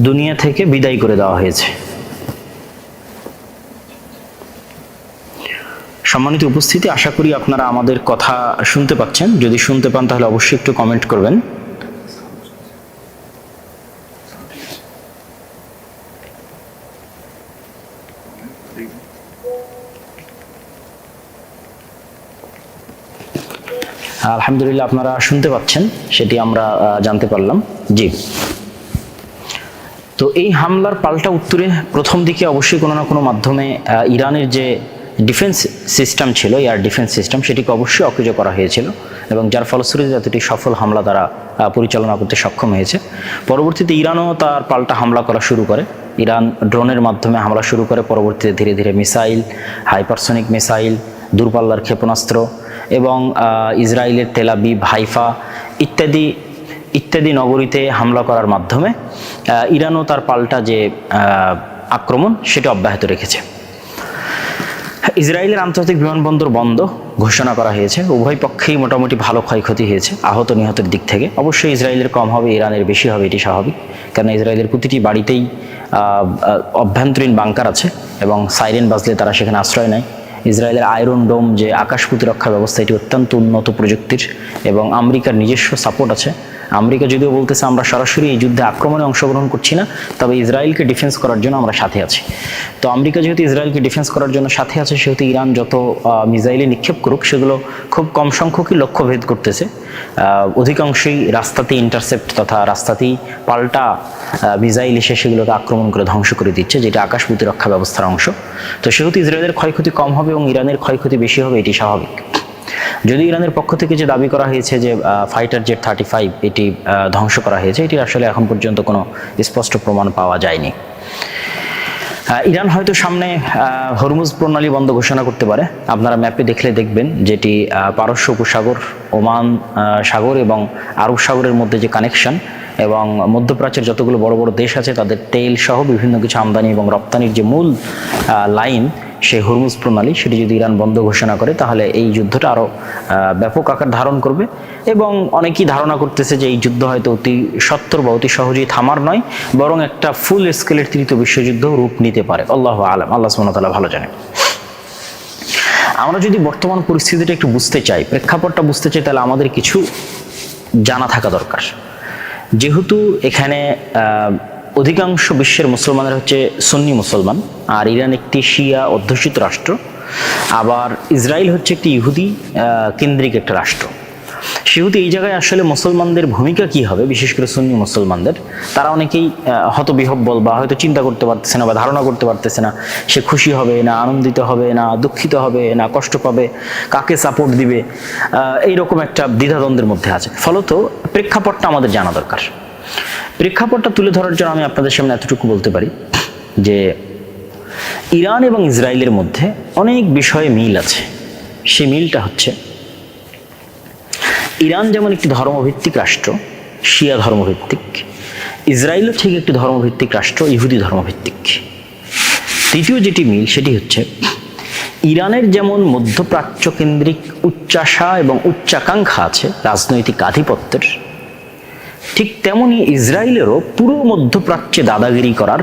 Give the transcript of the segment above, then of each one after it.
দুনিয়া থেকে বিদায় করে দেওয়া হয়েছে। সম্মানিত উপস্থিতি, আশা করি আপনারা আমাদের কথা শুনতে পাচ্ছেন। যদি শুনতে পান তাহলে অবশ্যই একটু কমেন্ট করবেন। আলহামদুলিল্লাহ, আপনারা শুনতে পাচ্ছেন, সেটি আমরা জানতে পারলাম। জি, তো এই হামলার পাল্টা উত্তরে প্রথম দিকে অবশ্যই কোনো না কোনো মাধ্যমে ইরানের যে ডিফেন্স সিস্টেম ছিল, এয়ার ডিফেন্স সিস্টেম, সেটিকে অবশ্যই অকেজ করা হয়েছিল এবং যার ফলশ্রুতিতে এতটি সফল হামলা তারা পরিচালনা করতে সক্ষম হয়েছে। পরবর্তীতে ইরানও তার পাল্টা হামলা করা শুরু করে। ইরান ড্রোনের মাধ্যমে হামলা শুরু করে, পরবর্তীতে ধীরে ধীরে মিসাইল, হাইপারসনিক মিসাইল, দূরপাল্লার ক্ষেপণাস্ত্র এবং ইসরায়েলের তেল আবিব, হাইফা ইত্যাদি নগরীতে হামলা করার মাধ্যমে ইরানও তার পাল্টা যে আক্রমণ সেটা অব্যাহত রেখেছে। ইসরায়েলের আন্তর্জাতিক বিমানবন্দর বন্ধ ঘোষণা করা হয়েছে। উভয় পক্ষেই মোটামুটি ভালো ক্ষয়ক্ষতি হয়েছে আহত নিহতের দিক থেকে। অবশ্যই ইসরায়েলের কম হবে, ইরানের বেশি হবে, এটি স্বাভাবিক, কারণ ইসরায়েলের প্রতিটি বাড়িতেই অভ্যন্তরীণ বাংকার আছে এবং সাইরেন বাজলে তারা সেখানে আশ্রয় নেয়। ইসরায়েলের আয়রন ডোম যে আকাশ প্রতিরক্ষা ব্যবস্থা, এটি অত্যন্ত উন্নত প্রযুক্তির এবং আমেরিকার নিজস্ব সাপোর্ট আছে। আমেরিকা যদিও বলতেছে আমরা সরাসরি এই যুদ্ধে আক্রমণে অংশগ্রহণ করছি না, তবে ইসরায়েলকে ডিফেন্স করার জন্য আমরা সাথে আছি। তো আমেরিকা যেহেতু ইসরায়েলকে ডিফেন্স করার জন্য সাথে আছে, সেহেতু ইরান যত মিসাইলে নিক্ষেপ করুক সেগুলো খুব কম সংখ্যকই লক্ষ্যভেদ করতেছে। অধিকাংশই রাস্তাতেই ইন্টারসেপ্ট তথা রাস্তাতেই পাল্টা মিসাইল এসে সেগুলোকে আক্রমণ করে ধ্বংস করে দিচ্ছে, যেটা আকাশ প্রতিরক্ষা ব্যবস্থার অংশ। তো সেহেতু ইসরায়েলের ক্ষয়ক্ষতি কম হবে এবং ইরানের ক্ষয়ক্ষতি বেশি হবে, এটি স্বাভাবিক। যদি ইরানের পক্ষ থেকে যে দাবি করা হয়েছে যে ফাইটার জেট 35 এটি ধ্বংস করা হয়েছে, এটির আসলে এখন পর্যন্ত কোনো স্পষ্ট প্রমাণ পাওয়া যায়নি। ইরান হয়তো সামনে হরমুজ প্রণালী বন্ধ ঘোষণা করতে পারে। আপনারা ম্যাপে দেখলে দেখবেন যেটি পারস্য উপসাগর, ওমান সাগর এবং আরব সাগরের মধ্যে যে কানেকশন এবং মধ্যপ্রাচ্যের যতগুলো বড় বড় দেশ আছে তাদের তেল সহ বিভিন্ন কিছু আমদানি এবং রপ্তানির যে মূল লাইন, সেই হরমুজ প্রণালী, সেটি যদি ইরান বন্ধ ঘোষণা করে তাহলে এই যুদ্ধটা আরও ব্যাপক আকার ধারণ করবে। এবং অনেকেই ধারণা করতেছে যে এই যুদ্ধ হয়তো অতি সত্বর বা অতি সহজেই থামার নয়, বরং একটা ফুল স্কেলের তৃতীয় বিশ্বযুদ্ধ রূপ নিতে পারে। আল্লাহু আলাম, আল্লাহ সুবহানাহু ওয়া তাআলা ভালো জানে। আমরা যদি বর্তমান পরিস্থিতিটা একটু বুঝতে চাই, প্রেক্ষাপটটা বুঝতে চাই, তাহলে আমাদের কিছু জানা থাকা দরকার। যেহেতু এখানে অধিকাংশ বিশ্বের মুসলমানের হচ্ছে সুন্নি মুসলমান, আর ইরান একটি শিয়া অধ্যুষিত রাষ্ট্র, আবার ইসরায়েল হচ্ছে একটি ইহুদি কেন্দ্রিক একটা রাষ্ট্র। সেহেতু এই জায়গায় আসলে মুসলমানদের ভূমিকা কি হবে, বিশেষ করে সুন্নি মুসলমানদের, তারা অনেকেই হতবিহ্বল বা হয়তো চিন্তা করতে পারতেছে না বা ধারণা করতে পারতেছে না সে খুশি হবে না আনন্দিত হবে না দুঃখিত হবে না কষ্ট পাবে, কাকে সাপোর্ট দিবে, এইরকম একটা দ্বিধাদ্বন্দ্বের মধ্যে আছে। ফলত প্রেক্ষাপটটা আমাদের জানা দরকার। প্রেক্ষাপটটা তুলে ধরার জন্য আমি আপনাদের সামনে এতটুকু বলতে পারি যে ইরান এবং ইসরায়েলের মধ্যে অনেক বিষয়ে মিল আছে। সেই মিলটা হচ্ছে, ইরান যেমন একটি ধর্মভিত্তিক রাষ্ট্র, শিয়া ধর্মভিত্তিক, ইসরায়েলও ঠিক একটি ধর্মভিত্তিক রাষ্ট্র, ইহুদি ধর্মভিত্তিক। তৃতীয় যেটি মিল সেটি হচ্ছে ইরানের যেমন মধ্যপ্রাচ্য কেন্দ্রিক উচ্চাশা এবং উচ্চাকাঙ্ক্ষা আছে রাজনৈতিক আধিপত্যের, ঠিক তেমনি ইসরায়েলেরও পুরো মধ্যপ্রাচ্যে দাদাগিরি করার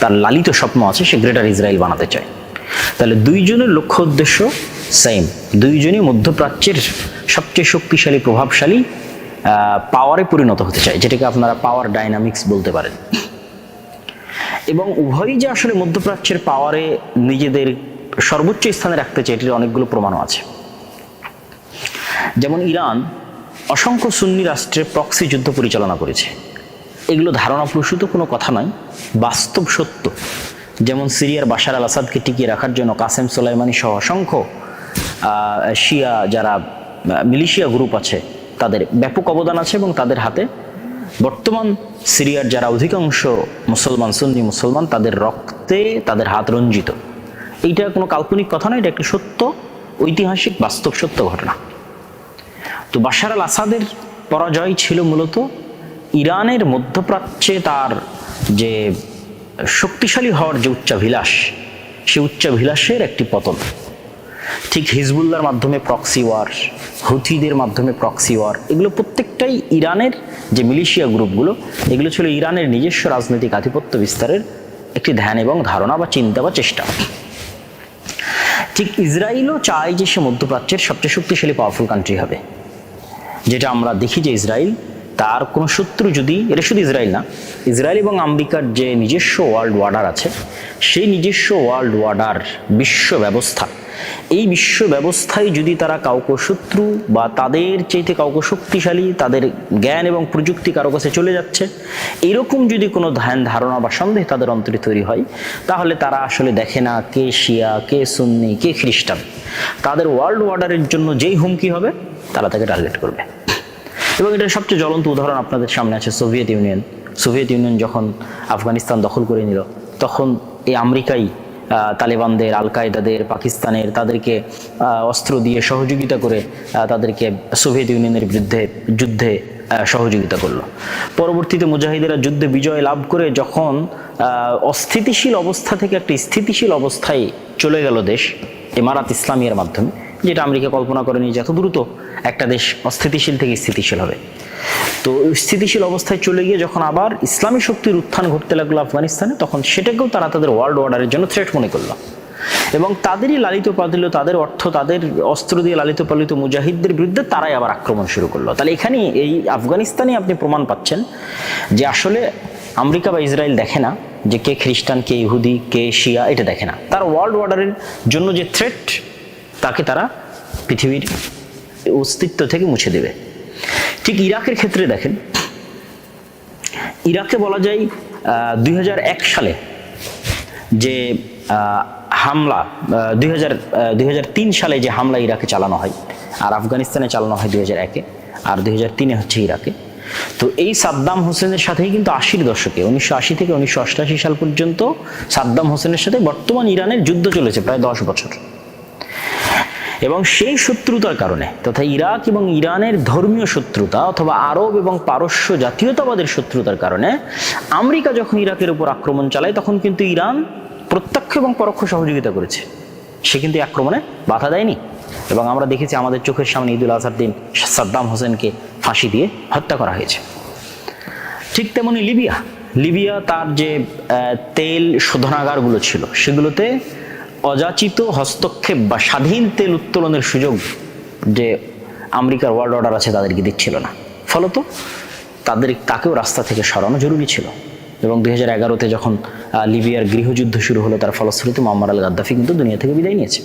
তার লালিত স্বপ্ন আছে, সে গ্রেটার ইসরায়েল বানাতে চায়। তাহলে দুইজনের লক্ষ্য উদ্দেশ্য সেম, দুইজনই মধ্যপ্রাচ্যের সবচেয়ে শক্তিশালী প্রভাবশালী পাওয়ারে পরিণত হতে চায়, যেটাকে আপনারা পাওয়ার ডাইনামিক্স বলতে পারেন। এবং উভয়ই যে আসলে মধ্যপ্রাচ্যের পাওয়ারে নিজেদের সর্বোচ্চ স্থানে রাখতে চায়, এটির অনেকগুলো প্রমাণও আছে। যেমন ইরান অসংখ্য সুন্নি রাষ্ট্রে প্রক্সি যুদ্ধ পরিচালনা করেছে। এগুলো ধারণাপ্রসূত কোনো কথা নয়, বাস্তব সত্য। যেমন সিরিয়ার বাশার আল আসাদকে টিকিয়ে রাখার জন্য কাসেম সোলাইমানি সহ অসংখ্য শিয়া যারা মিলিশিয়া গ্রুপ আছে তাদের ব্যাপক অবদান আছে এবং তাদের হাতে বর্তমান সিরিয়ার যারা অধিকাংশ মুসলমান, সুন্নি মুসলমান, তাদের রক্তে তাদের হাত রঞ্জিত। এইটা কোনো কাল্পনিক কথা নয়, এটা একটা সত্য, ঐতিহাসিক বাস্তব সত্য ঘটনা। তো বাশার আল আসাদের পরাজয় ছিল মূলত ইরানের মধ্যপ্রাচ্যে তার যে শক্তিশালী হওয়ার যে উচ্চাভিলাষ, সেই উচ্চাভিলাষের একটি পতন। ঠিক হিজবুল্লাহর মাধ্যমে প্রক্সি ওয়ার, হুথিদের মাধ্যমে প্রক্সি ওয়ার, এগুলো প্রত্যেকটাই ইরানের যে মিলিশিয়া গ্রুপগুলো, এগুলো ছিল ইরানের নিজস্ব রাজনৈতিক আধিপত্য বিস্তারের একটি ধ্যান এবং ধারণা বা চিন্তা বা চেষ্টা। ঠিক ইসরায়েলও চায় যে সে মধ্যপ্রাচ্যের সবচেয়ে শক্তিশালী পাওয়ারফুল কান্ট্রি হবে। যেটা আমরা দেখি যে ইসরায়েল তার কোনো শত্রু যদি, এটা শুধু ইসরায়েল না, ইসরায়েল এবং আমেরিকার যে নিজস্ব ওয়ার্ল্ড অর্ডার আছে, সেই নিজস্ব ওয়ার্ল্ড অর্ডার বিশ্ব ব্যবস্থা, এই বিশ্ব ব্যবস্থায় যদি তারা কাউকে শত্রু বা তাদের চাইতে কাউকে শক্তিশালী, তাদের জ্ঞান এবং প্রযুক্তি কারো কাছে চলে যাচ্ছে, এরকম যদি কোনো ধ্যান ধারণা বা সন্দেহ তাদের অন্তরে তৈরি হয়, তাহলে তারা আসলে দেখে না কে শিয়া, কে সুন্নি, কে খ্রিস্টান। তাদের ওয়ার্ল্ড অর্ডারের জন্য যেই হুমকি হবে তারা তাকে টার্গেট করবে। এবং এটার সবচেয়ে জ্বলন্ত উদাহরণ আপনাদের সামনে আছে সোভিয়েত ইউনিয়ন। সোভিয়েত ইউনিয়ন যখন আফগানিস্তান দখল করে নিল, তখন এই আমেরিকাই তালেবানদের, আল কায়দাদের, পাকিস্তানের, তাদেরকে অস্ত্র দিয়ে সহযোগিতা করে তাদেরকে সোভিয়েত ইউনিয়নের বিরুদ্ধে যুদ্ধে সহযোগিতা করলো। পরবর্তীতে মুজাহিদেরা যুদ্ধে বিজয় লাভ করে যখন অস্থিতিশীল অবস্থা থেকে একটা স্থিতিশীল অবস্থায় চলে গেল দেশ, ইমারাত ইসলামিয়ার মাধ্যমে, যেটা আমেরিকা কল্পনা করেনি যে এত দ্রুত একটা দেশ অস্থিতিশীল থেকে স্থিতিশীল হবে। তো স্থিতিশীল অবস্থায় চলে গিয়ে যখন আবার ইসলামী শক্তির উত্থান ঘটতে লাগলো আফগানিস্তানে, তখন সেটাকেও তারা তাদের ওয়ার্ল্ড অর্ডারের জন্য থ্রেট মনে করলো। এবং তাদেরই লালিত পালিত, তাদের অর্থ, তাদের অস্ত্র দিয়ে লালিত পালিত মুজাহিদদের বিরুদ্ধে তারাই আবার আক্রমণ শুরু করলো। তাহলে এখানে এই আফগানিস্তানে আপনি প্রমাণ পাচ্ছেন যে আসলে আমেরিকা বা ইসরায়েল দেখে না যে কে খ্রিস্টান, কে ইহুদি, কে শিয়া, এটা দেখে না। তার ওয়ার্ল্ড অর্ডারের জন্য যে থ্রেট, তাকে তারা পৃথিবীর অস্তিত্ব থেকে মুছে দেবে। ঠিক ইরাকের ক্ষেত্রে দেখেন, ইরাকে বলা যায় 2001 সালে যে হামলা, 2003 সালে যে হামলা ইরাকে চালানো হয়, আর আফগানিস্তানে চালানো হয় 2001-এ, আর 2003-এ হচ্ছে ইরাকে। তো এই সাদ্দাম হোসেনের সাথেই কিন্তু 80-র দশকে, 1980 থেকে 1988 সাল পর্যন্ত সাদ্দাম হোসেনের সাথে বর্তমান ইরানের যুদ্ধ চলেছে প্রায় 10 বছর। এবং সেই শত্রুতার কারণে, তথা ইরাক এবং ইরানের ধর্মীয় শত্রুতা অথবা আরব এবং পারস্য জাতীয়তাবাদের শত্রুতার কারণে আমেরিকা যখন ইরাকের উপর আক্রমণ চালায়, তখন কিন্তু ইরান প্রত্যক্ষ এবং পরোক্ষ সহযোগিতা করেছে। সে কিন্তু আক্রমণে বাধা দেয়নি। এবং আমরা দেখেছি আমাদের চোখের সামনে ঈদুল আজহার দিন সাদ্দাম হোসেনকে ফাঁসি দিয়ে হত্যা করা হয়েছে। ঠিক তেমনি লিবিয়া তার যে তেল শোধনাগারগুলো ছিল, সেগুলোতে অযাচিত হস্তক্ষেপ বা স্বাধীন তেল উত্তোলনের সুযোগ যে আমেরিকার ওয়ার্ল্ড অর্ডার আছে তাদেরকে দিচ্ছিল না। ফলত তাকেও রাস্তা থেকে সরানো জরুরি ছিল। এবং 2011-তে যখন লিবিয়ার গৃহযুদ্ধ শুরু হলো, তার ফলশ্রুতিতে মুআম্মার আল গাদ্দাফি কিন্তু দুনিয়া থেকে বিদায় নিয়েছে।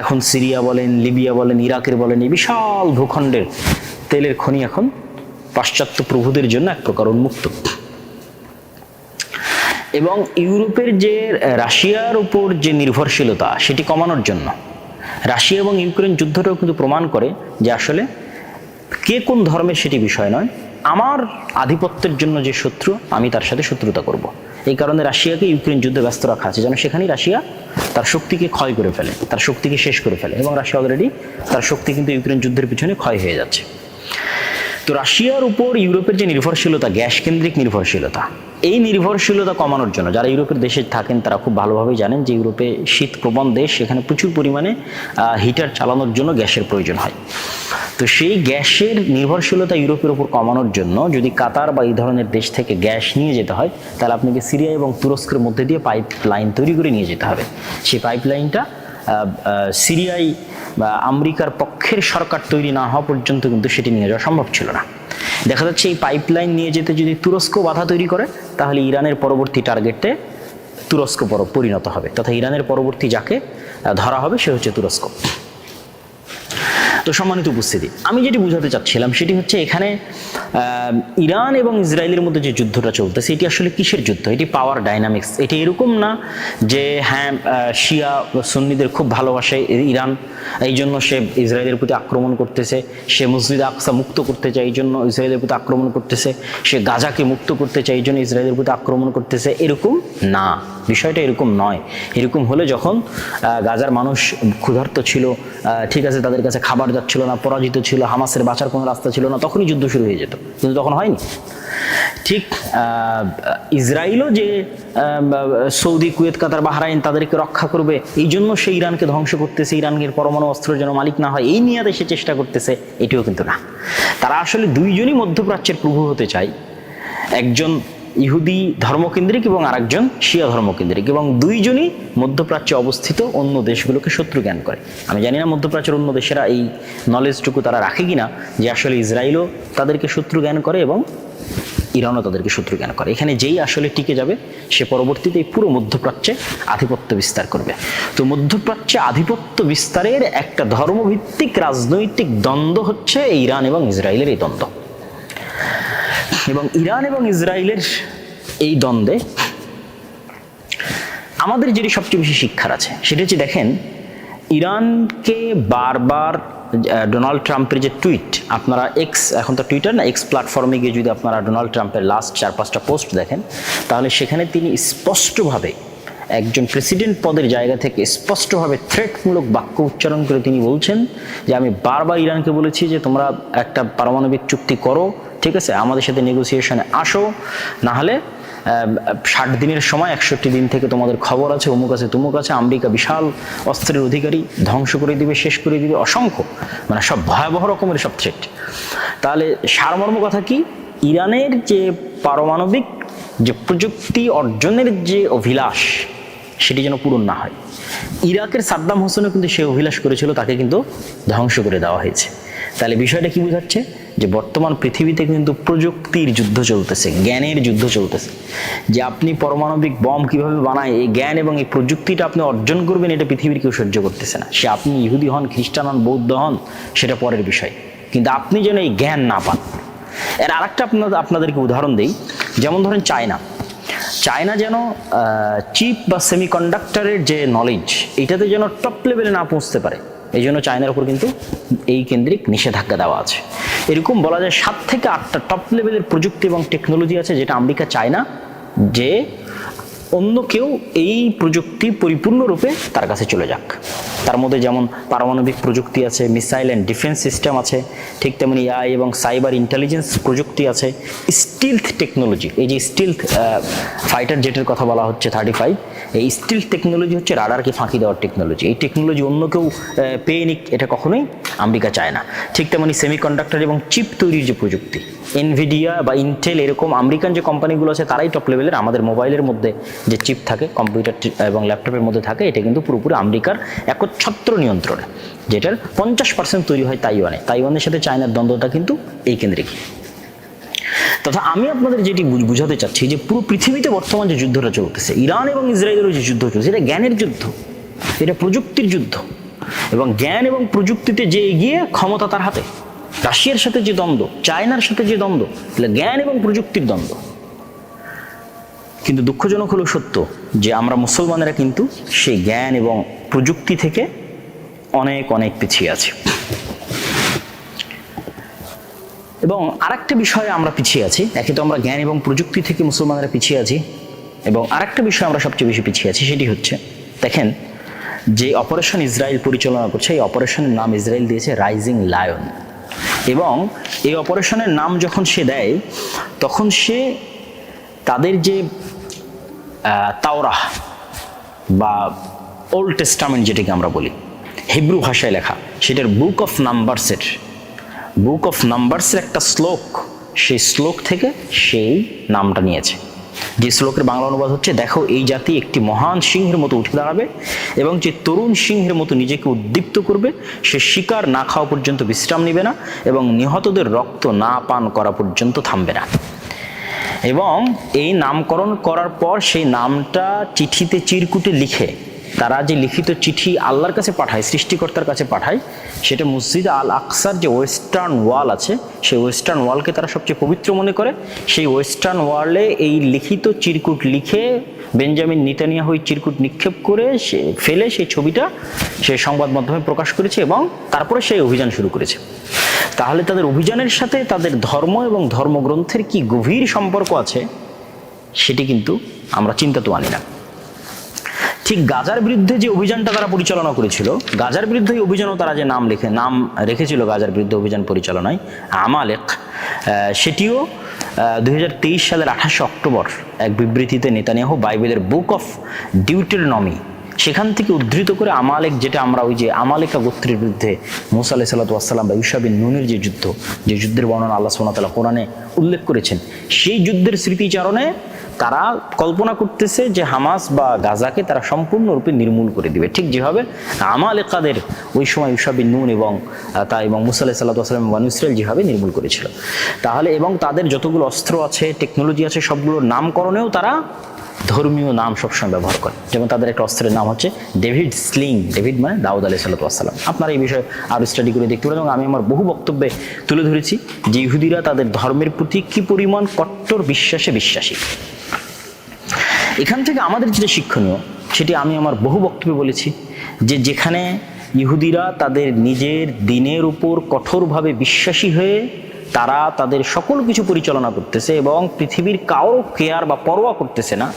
এখন সিরিয়া বলেন, লিবিয়া বলেন, ইরাকের বলেন, এই বিশাল ভূখণ্ডের তেলের খনি এখন পাশ্চাত্য প্রভুদের জন্য এক প্রকার উন্মুক্ত। এবং ইউরোপের যে রাশিয়ার উপর যে নির্ভরশীলতা, সেটি কমানোর জন্য রাশিয়া এবং ইউক্রেন যুদ্ধটাও কিন্তু প্রমাণ করে যে আসলে কে কোন ধর্মের সেটি বিষয় নয়, আমার আধিপত্যের জন্য যে শত্রু, আমি তার সাথে শত্রুতা করব। এই কারণে রাশিয়াকে ইউক্রেন যুদ্ধে ব্যস্ত রাখা আছে, যেন সেখানেই রাশিয়া তার শক্তিকে ক্ষয় করে ফেলে, তার শক্তিকে শেষ করে ফেলে। এবং রাশিয়া অলরেডি তার শক্তি কিন্তু ইউক্রেন যুদ্ধের পিছনে ক্ষয় হয়ে যাচ্ছে। তো রাশিয়ার উপর ইউরোপের যে নির্ভরশীলতা, গ্যাস কেন্দ্রিক নির্ভরশীলতা, এই নির্ভরশীলতা কমানোর জন্য, যারা ইউরোপের দেশে থাকেন তারা খুব ভালোভাবেই জানেন যে ইউরোপে শীতপ্রবণ দেশ, সেখানে প্রচুর পরিমাণে হিটার চালানোর জন্য গ্যাসের প্রয়োজন হয়। তো সেই গ্যাসের নির্ভরশীলতা ইউরোপের উপর কমানোর জন্য যদি কাতার বা এই ধরনের দেশ থেকে গ্যাস নিয়ে যেতে হয়, তাহলে আপনাকে সিরিয়া এবং তুরস্কের মধ্যে দিয়ে পাইপ লাইন তৈরি করে নিয়ে যেতে হবে। সেই পাইপ লাইনটা সিরিয়ায় বা আমেরিকার পক্ষের সরকার তৈরি না হওয়া পর্যন্ত কিন্তু সেটি নিয়ে যাওয়া সম্ভব ছিল না। দেখা যাচ্ছে এই পাইপলাইন নিয়ে যেতে যদি তুরস্ক বাধা তৈরি করে, তাহলে ইরানের পরবর্তী টার্গেটে তুরস্ক পরিণত হবে, তথা ইরানের পরবর্তী যাকে ধরা হবে সে হচ্ছে তুরস্ক। তো সম্মানিত উপস্থিতি, আমি যেটি বোঝাতে চাচ্ছিলাম সেটি হচ্ছে এখানে ইরান এবং ইসরায়েলের মধ্যে যে যুদ্ধটা চলতেছে, এটি আসলে কিসের যুদ্ধ? এটি পাওয়ার ডাইনামিক্স। এটি এরকম না যে হ্যাঁ শিয়া সুন্নিদের খুব ভালোবাসে ইরান, এই জন্য সে ইসরায়েলের প্রতি আক্রমণ করতেছে, সে মসজিদ আকসা মুক্ত করতে চায় এই জন্য ইসরায়েলের প্রতি আক্রমণ করতেছে, সে গাজাকে মুক্ত করতে চায় এই জন্য ইসরায়েলের প্রতি আক্রমণ করতেছে, এরকম না। বিষয়টা এরকম নয়। এরকম হলে যখন গাজার মানুষ ক্ষুধার্ত ছিল, ঠিক আছে, তাদের কাছে খাবার যাচ্ছিল না, পরাজিত ছিল, হামাসের বাঁচার কোনো রাস্তা ছিল না, তখনই যুদ্ধ শুরু হয়ে যেত, কিন্তু তখন হয়নি। ঠিক ইসরায়েলও যে সৌদি, কুয়েত, কাতার, বাহরাইন তাদেরকে রক্ষা করবে, এই জন্য সে ইরানকে ধ্বংস করতেছে, ইরানের পরমাণু অস্ত্র যেন মালিক না হয় এই নিয়াতে সে চেষ্টা করতেছে, এটিও কিন্তু না। তারা আসলে দুইজনই মধ্যপ্রাচ্যের প্রভু হতে চায়, একজন ইহুদি ধর্মকেন্দ্রিক এবং আরেকজন শিয়া ধর্মকেন্দ্রিক, এবং দুইজনই মধ্যপ্রাচ্যে অবস্থিত অন্য দেশগুলোকে শত্রু জ্ঞান করে। আমি জানি না মধ্যপ্রাচ্যের অন্য দেশেরা এই নলেজটুকু তারা রাখে কিনা যে আসলে ইসরায়েলও তাদেরকে শত্রু জ্ঞান করে এবং ইরানও তাদেরকে শত্রু জ্ঞান করে। এখানে যেই আসলে টিকে যাবে সে পরবর্তীতে এই পুরো মধ্যপ্রাচ্যে আধিপত্য বিস্তার করবে। তো মধ্যপ্রাচ্যে আধিপত্য বিস্তারের একটা ধর্মভিত্তিক রাজনৈতিক দ্বন্দ্ব হচ্ছে ইরান এবং ইসরায়েলের এই দ্বন্দ্ব। এবং ইরান এবং ইসরায়েলের এই দ্বন্দ্বে আমাদের যেটি সবচেয়ে বেশি শিক্ষার আছে সেটা হচ্ছে, দেখেন ইরানকে বারবার ডোনাল্ড ট্রাম্পের যে টুইট, আপনারা এক্স, এখন তো টুইটার না, এক্স প্ল্যাটফর্মে গিয়ে যদি আপনারা ডোনাল্ড ট্রাম্পের লাস্ট 4-5টা পোস্ট দেখেন, তাহলে সেখানে তিনি স্পষ্টভাবে একজন প্রেসিডেন্ট পদের জায়গা থেকে স্পষ্টভাবে থ্রেটমূলক বাক্য উচ্চারণ করে তিনি বলছেন যে আমি বারবার ইরানকে বলেছি যে তোমরা একটা পারমাণবিক চুক্তি করো, ঠিক আছে, আমাদের সাথে নেগোসিয়েশনে আসো, না হলে 60 দিনের সময় 61 দিন থেকে তোমাদের খবর আছে, অমুক আছে তুমুক আছে, আমেরিকা বিশাল অস্ত্রের অধিকারী, ধ্বংস করে দিবে, শেষ করে দিবে, অসংখ্য, মানে সব ভয়াবহ রকমের সব থ্রেট। তাহলে সারমর্ম কথা কি, ইরানের যে পারমাণবিক যে প্রযুক্তি অর্জনের যে অভিলাষ সেটি যেন পূরণ না হয়। ইরাকের সাদ্দাম হোসেনও কিন্তু সে অভিলাষ করেছিল, তাকে কিন্তু ধ্বংস করে দেওয়া হয়েছে। তাহলে বিষয়টা কি বোঝাচ্ছে যে বর্তমান পৃথিবীতে কিন্তু প্রযুক্তির যুদ্ধ চলতেছে, জ্ঞানের যুদ্ধ চলতেছে, যে আপনি পারমাণবিক বম কিভাবে বানায় এই জ্ঞান এবং এই প্রযুক্তিটা আপনি অর্জন করবেন, এটা পৃথিবীর কেউ সহ্য করতেছে না। সে আপনি ইহুদি হন, খ্রিস্টান হন, বৌদ্ধ হন, সেটা পরের বিষয়, কিন্তু আপনি যেন এই জ্ঞান না পান। এর আরেকটা আপনাদেরকে উদাহরণ দেই, যেমন ধরেন চায়না যেন চিপ বা সেমিকন্ডাক্টরের যে নলেজ এটাতে যেন টপ লেভেলে না পৌঁছতে পারে, এই জন্য চায়নার উপর কিন্তু এই কেন্দ্রিক নিষেধাজ্ঞা দেওয়া আছে। এরকম বলা যায় 7 থেকে 8টা টপ লেভেলের প্রযুক্তি এবং টেকনোলজি আছে যেটা আমেরিকা চায় না যে অন্য কেউ এই প্রযুক্তি পরিপূর্ণরূপে তার কাছে চলে যাক। তার মধ্যে যেমন পারমাণবিক প্রযুক্তি আছে, মিসাইল অ্যান্ড ডিফেন্স সিস্টেম আছে, ঠিক তেমনি এআই এবং সাইবার ইন্টেলিজেন্স প্রযুক্তি আছে, স্টিলথ টেকনোলজি, এই যে স্টিলথ ফাইটার জেটের কথা বলা হচ্ছে 35, এই স্টিলথ টেকনোলজি হচ্ছে রাডারকে ফাঁকি দেওয়ার টেকনোলজি। এই টেকনোলজি অন্য কেউ পেয়ে নিক, এটা কখনোই আমেরিকা চায় না। ঠিক তেমনি সেমিকন্ডাক্টর এবং চিপ তৈরির যে প্রযুক্তি, এনভিডিয়া বা ইন্টেল এরকম আমেরিকান যে কোম্পানিগুলো আছে তারাই টপ লেভেলের। আমাদের মোবাইলের মধ্যে যে চিপ থাকে, কম্পিউটার এবং ল্যাপটপের মধ্যে থাকে, এটা কিন্তু পুরোপুরি আমেরিকার একচ্ছত্র নিয়ন্ত্রণে, যেটার 50% তৈরি হয় তাইওয়ানের সাথে চায়নার দ্বন্দ্বটা কিন্তু এই কেন্দ্রিক। তথা আমি আপনাদের যেটি বুঝাতে চাচ্ছি যে পুরো পৃথিবীতে বর্তমান যে যুদ্ধটা চলতেছে, ইরান এবং ইসরায়েলের যে যুদ্ধ চলছে, এটা জ্ঞানের যুদ্ধ, এটা প্রযুক্তির যুদ্ধ, এবং জ্ঞান এবং প্রযুক্তিতে যে এগিয়ে ক্ষমতা তার হাতে। রাশিয়ার সাথে যে দ্বন্দ্ব, চায়নার সাথে যে দ্বন্দ্ব, এটা জ্ঞান এবং প্রযুক্তির দ্বন্দ্ব। কিন্তু দুঃখজনক হলো সত্য যে আমরা মুসলমানেরা কিন্তু সেই জ্ঞান এবং প্রযুক্তি থেকে অনেক অনেক পিছিয়ে আছি। এবং আরেকটা বিষয়ে আমরা পিছিয়ে আছি, একে তো আমরা জ্ঞান এবং প্রযুক্তি থেকে মুসলমানেরা পিছিয়ে আছি, এবং আরেকটা বিষয় আমরা সবচেয়ে বেশি পিছিয়ে আছি, সেটি হচ্ছে দেখেন যে অপারেশন ইসরায়েল পরিচালনা করছে, এই অপারেশনের নাম ইসরায়েল দিয়েছে রাইজিং লায়ন। এবং এই অপারেশনের নাম যখন সে দেয় তখন সে তাদের যে তাওরাহ বা ওল্ড টেস্টামেন্ট যেটাকে আমরা বলি, হিব্রু ভাষায় লেখা, সেটার বুক অফ নাম্বারসের একটা শ্লোক, সেই শ্লোক থেকে সেই নামটা নিয়েছে। যে শ্লোকের বাংলা অনুবাদ হচ্ছে, দেখো এই জাতি একটি মহান সিংহের মতো উঠে দাঁড়াবে এবং যে তরুণ সিংহের মতো নিজেকে উদ্দীপ্ত করবে, সে শিকার না খাওয়া পর্যন্ত বিশ্রাম নেবে না এবং নিহতদের রক্ত না পান করা পর্যন্ত থামবে না। এবং এই নামকরণ করার পর সেই নামটা চিঠিতে চিরকুটে লিখে, তারা যে লিখিত চিঠি আল্লাহর কাছে পাঠায়, সৃষ্টিকর্তার কাছে পাঠায়, সেটা মসজিদ আল আকসার যে ওয়েস্টার্ন ওয়াল আছে, সেই ওয়েস্টার্ন ওয়ালকে তারা সবচেয়ে পবিত্র মনে করে। সেই ওয়েস্টার্ন ওয়ালে এই লিখিত চিরকুট লিখে বেঞ্জামিন নেতানিয়াহু চিরকুট নিক্ষেপ করে ফেলে সেই ছবিটা সে সংবাদ মাধ্যমে প্রকাশ করেছে এবং তারপরে সেই অভিযান শুরু করেছে। তাহলে তাদের অভিযানের সাথে তাদের ধর্ম এবং ধর্মগ্রন্থের কি গভীর সম্পর্ক আছে সেটি কিন্তু আমরা চিন্তা তো আনি না। ঠিক গাজার বিরুদ্ধে যে অভিযানটা তারা পরিচালনা করেছিল, গাজার বিরুদ্ধে অভিযানও তারা যে নাম রেখেছিল গাজার বিরুদ্ধে অভিযান পরিচালনায়, আমালেক, সেটিও 2023 সালের 28 অক্টোবর এক বিবৃতিতে নেতানিয়াহু বাইবেলের বুক অফ ডিউটেরনমি সেখান থেকে উদ্ধৃত করে আমালেক, যেটা আমরা ওই যে আমালেকা গোত্রের বিরুদ্ধে মুসা আলাইহিস সালাতু ওয়াস সালাম বা ইউশা বিন নূনের যে যুদ্ধের বর্ণনা আল্লাহ সুবহানাহু ওয়া তাআলা কোরআনে উল্লেখ করেছেন, সেই যুদ্ধের স্মৃতিচারণে তারা কল্পনা করতেছে যে হামাস বা গাজাকে তারা সম্পূর্ণরূপে নির্মূল করে দিবে, ঠিক যেভাবে আমালেকাদের ওই সময় ইউশা বিন নূন এবং মুসা আলাইহিস সালাতু ওয়াস সালাম বনু ইসরাইল যেভাবে নির্মূল করেছিল। তাহলে এবং তাদের যতগুলো অস্ত্র আছে, টেকনোলজি আছে, সবগুলোর নামকরণেও তারা ধর্মীয় নাম সবসময় ব্যবহার করে। যেমন তাদের একটা অস্ত্রের নাম হচ্ছে ডেভিড স্লিং, ডেভিড মানে দাউদ আলাইহিস সালাতু ওয়াস সালাম। আপনারা এই বিষয়ে আরও স্টাডি করে দেখতে পারেন এবং আমি আমার বহু বক্তব্যে তুলে ধরেছি যে ইহুদিরা তাদের ধর্মের প্রতি কী পরিমাণ কট্টর বিশ্বাসী। এখান থেকে আমাদের যেটা শিক্ষণীয় সেটি আমি আমার বহু বক্তব্যে বলেছি যে যেখানে ইহুদিরা তাদের নিজের দিনের উপর কঠোরভাবে বিশ্বাসী হয়ে তারা তাদের সকল কিছু পরিচালনা করতেছে এবং পৃথিবীর কারো কেয়ার বা পরোয়া করতেছে না,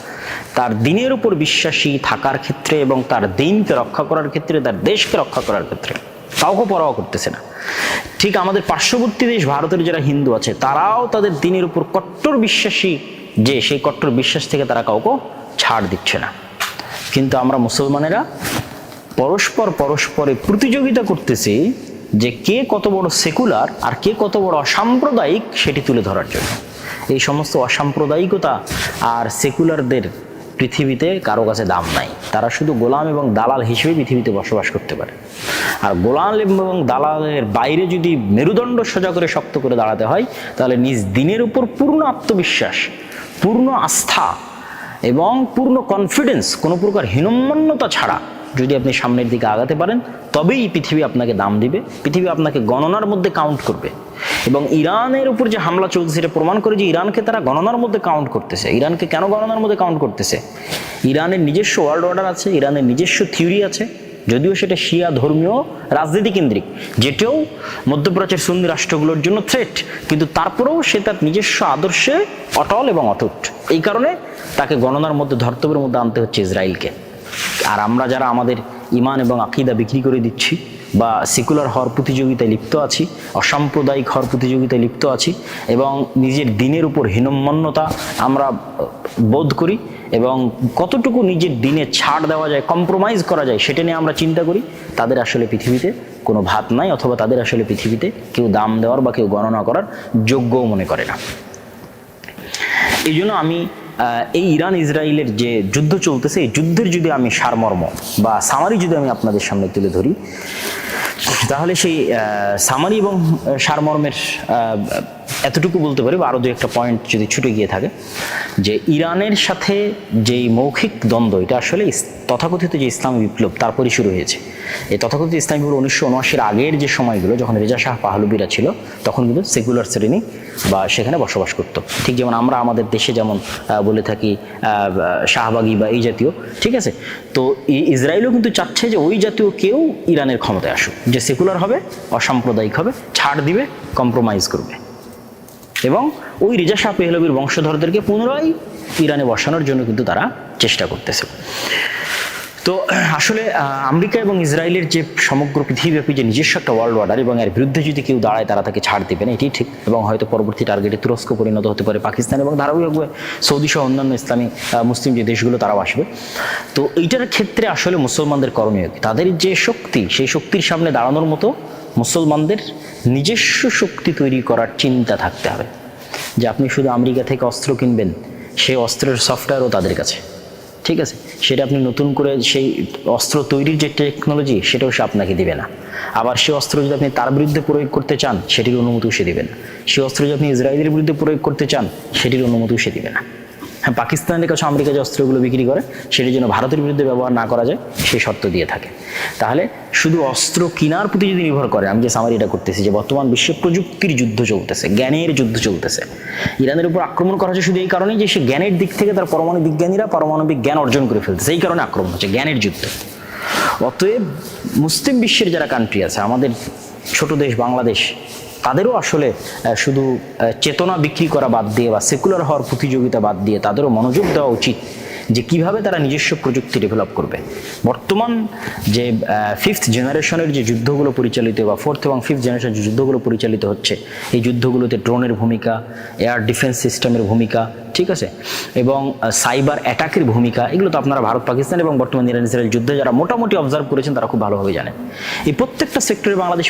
তার দিনের উপর বিশ্বাসী থাকার ক্ষেত্রে এবং তার দিনকে রক্ষা করার ক্ষেত্রে, তার দেশকে রক্ষা করার ক্ষেত্রে কাউকে পরোয়া করতেছে না। ঠিক আমাদের পার্শ্ববর্তী দেশ ভারতের যারা হিন্দু আছে তারাও তাদের দিনের উপর কট্টর বিশ্বাসী, যে সেই কট্টর বিশ্বাস থেকে তারা কাউকে ছাড় দিচ্ছে না। কিন্তু আমরা মুসলমানেরা পরস্পরে প্রতিযোগিতা করতেছি যে কে কত বড় সেকুলার আর কে কত বড় অসাম্প্রদায়িক সেটি তুলে ধরার জন্য। এই সমস্ত অসাম্প্রদায়িকতা আর সেকুলারদের পৃথিবীতে কারো কাছে দাম নাই, তারা শুধু গোলাম এবং দালাল হিসেবে পৃথিবীতে বসবাস করতে পারে। আর গোলাম এবং দালালের বাইরে যদি মেরুদণ্ড সোজা করে শক্ত করে দাঁড়াতে হয় তাহলে নিজ দিনের উপর পূর্ণ আত্মবিশ্বাস, পূর্ণ আস্থা এবং পূর্ণ কনফিডেন্স, কোনো প্রকার হীনম্মন্যতা ছাড়া যদি আপনি সামনের দিকে আগাতে পারেন তবেই পৃথিবী আপনাকে দাম দিবে, পৃথিবী আপনাকে গণনার মধ্যে কাউন্ট করবে। এবং ইরানের উপর যে হামলা চলছে সেটা প্রমাণ করে যে ইরানকে তারা গণনার মধ্যে কাউন্ট করতেছে। ইরানকে কেন গণনার মধ্যে কাউন্ট করতেছে? ইরানের নিজস্ব ওয়ার্ল্ড অর্ডার আছে, ইরানের নিজস্ব থিওরি আছে, যদিও সেটা শিয়া ধর্মীয় রাজনীতি কেন্দ্রিক, যেটাও মধ্যপ্রাচ্যের সুন্নি রাষ্ট্রগুলোর জন্য থ্রেট, কিন্তু তারপরেও সে তার নিজস্ব আদর্শে অটল এবং অটুট। এই কারণে তাকে গণনার মধ্যে, ধর্তব্যের মধ্যে আনতে হচ্ছে ইসরায়েলকে। আর আমরা যারা আমাদের ইমান এবং আকীদা বিক্রি করে দিচ্ছি বা সেকুলার হওয়ার প্রতিযোগিতায় লিপ্ত আছি, অসাম্প্রদায়িক হওয়ার প্রতিযোগিতায় লিপ্ত আছি এবং নিজের দিনের উপর হীনম্মন্যতা আমরা বোধ করি এবং কতটুকু নিজের দিনে ছাড় দেওয়া যায়, কম্প্রোমাইজ করা যায় সেটা নিয়ে আমরা চিন্তা করি, তাদের আসলে পৃথিবীতে কোনো ভাত নাই, অথবা তাদের আসলে পৃথিবীতে কেউ দাম দেওয়ার বা কেউ গণনা করার যোগ্যও মনে করে না। এই জন্য আমি এই ইরান ইসরায়েলের যে যুদ্ধ চলতেছে, এই যুদ্ধের যদি আমি সারমর্ম বা সামারি যদি আমি আপনাদের সামনে তুলে ধরি, তাহলে সেই সামারি এবং সারমর্মের এতটুকু বলতে পারি, বা আরও দু একটা পয়েন্ট যদি ছুটে গিয়ে থাকে, যে ইরানের সাথে যেই মৌখিক দ্বন্দ্ব, এটা আসলে তথাকথিত যে ইসলামী বিপ্লব তারপরই শুরু হয়েছে। এই তথাকথিত ইসলামী বিপ্লব 1979-এর আগের যে সময়গুলো, যখন রেজা শাহ পাহলবিরা ছিল, তখন কিন্তু সেকুলার শ্রেণী বা সেখানে বসবাস করতো। ঠিক যেমন আমরা আমাদের দেশে যেমন বলে থাকি শাহবাগী বা এই জাতীয়, ঠিক আছে? তো ইসরায়েলও কিন্তু চাচ্ছে যে ওই জাতীয় কেউ ইরানের ক্ষমতায় আসুক, যে সেকুলার হবে, অসাম্প্রদায়িক হবে, ছাড় দিবে, কম্প্রোমাইজ করবে এবং ওই রেজা শাহ পেহলভির বংশধরদেরকে পুনরায় ইরানে বসানোর জন্য কিন্তু তারা চেষ্টা করতেছে। তো আসলে আমেরিকা এবং ইসরায়েলের যে সমগ্র পৃথিবীব্যাপী যে নিজস্ব একটা ওয়ার্ল্ড অর্ডার, এবং এর বিরুদ্ধে যদি কেউ দাঁড়ায় তারা তাকে ছাড় দেবে না, এটি ঠিক। এবং হয়তো পরবর্তী টার্গেটে তুরস্ক পরিণত হতে পারে, পাকিস্তান এবং ধারাবাহিকভাবে সৌদি সহ অন্যান্য ইসলামী মুসলিম যে দেশগুলো তারাও আসবে। তো এইটার ক্ষেত্রে আসলে মুসলমানদের করণীয়, তাদের যে শক্তি, সেই শক্তির সামনে দাঁড়ানোর মতো মুসলমানদের নিজস্ব শক্তি তৈরি করার চিন্তা থাকতে হবে। যে আপনি শুধু আমেরিকা থেকে অস্ত্র কিনবেন, সেই অস্ত্রের সফটওয়্যারও তাদের কাছে, ঠিক আছে? সেটা আপনি নতুন করে সেই অস্ত্র তৈরির যে টেকনোলজি, সেটাও সে আপনাকে দিবে না। আবার সেই অস্ত্র যদি আপনি তার বিরুদ্ধে প্রয়োগ করতে চান, সেটির অনুমতিও সে দিবে না। সেই অস্ত্র যদি আপনি ইসরায়েলের বিরুদ্ধে প্রয়োগ করতে চান, সেটির অনুমতিও সে দিবে না। হ্যাঁ, পাকিস্তানের কাছে আমেরিকা যে অস্ত্রগুলো বিক্রি করে, সেটির জন্য ভারতের বিরুদ্ধে ব্যবহার না করা যায় সেই শর্ত দিয়ে থাকে। তাহলে শুধু অস্ত্র কেনার প্রতি যদি নির্ভর করে, আমি যে সামারিটা করতেছি যে বর্তমান বিশ্বে প্রযুক্তির যুদ্ধ চলতেছে, জ্ঞানের যুদ্ধ চলতেছে। ইরানের উপর আক্রমণ করা হচ্ছে শুধু এই কারণেই যে সে জ্ঞানের দিক থেকে তার পারমাণবিক বিজ্ঞানীরা পারমাণবিক জ্ঞান অর্জন করে ফেলতেছে, এই কারণে আক্রমণ হচ্ছে, জ্ঞানের যুদ্ধ। অতএব মুসলিম বিশ্বের যারা কান্ট্রি আছে, আমাদের ছোট দেশ বাংলাদেশ, তাদেরও আসলে শুধু চেতনা বিক্রি করা বাদ দিয়ে বা সেকুলার হওয়ার প্রতিযোগিতা বাদ দিয়ে তাদেরও মনোযোগ দেওয়া উচিত যে কিভাবে তারা নিজস্ব প্রযুক্তি ডেভেলপ করবে। বর্তমান যে 5th জেনারেশনের যে যুদ্ধগুলো পরিচালিত বা 4th এবং 5th জেনারেশনের যে যুদ্ধগুলো পরিচালিত হচ্ছে, এই যুদ্ধগুলোতে ড্রোনের ভূমিকা, এয়ার ডিফেন্স সিস্টেমের ভূমিকা, ঠিক আছে, এবং সাইবার অ্যাটাকের ভূমিকা, এগুলো তো আপনারা ভারত পাকিস্তান এবং বর্তমান ইরান ইসরায়েল যুদ্ধে যারা মোটামুটি অবজার্ভ করেছেন তারা খুব ভালোভাবে জানেন। এই প্রত্যেকটা সেক্টরে বাংলাদেশ